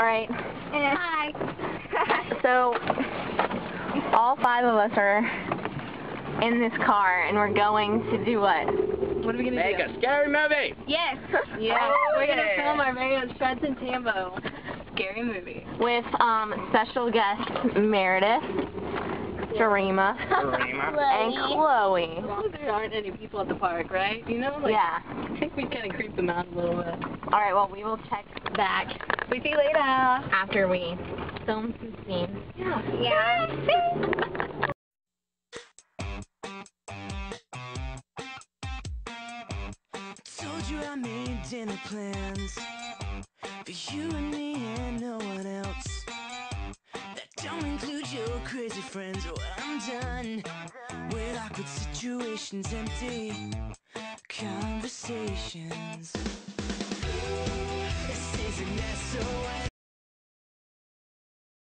Alright. Hi. So, all 5 of us are in this car, and we're going to do what? What are we going to do? Make a scary movie! Yes. Yeah. We're going to film our very own Shreds and Tambo scary movie. With special guests Meredith, Jarima, and Chloe. As long as there aren't any people at the park, right? You know? Like, Yeah. I think we kind of creep them out a little bit. Alright, well, we will check back We see you later. after we film some scenes. Yeah. Told you I made dinner plans for you and me and no one else. That don't include your crazy friends. When I'm done with awkward situations, empty conversations.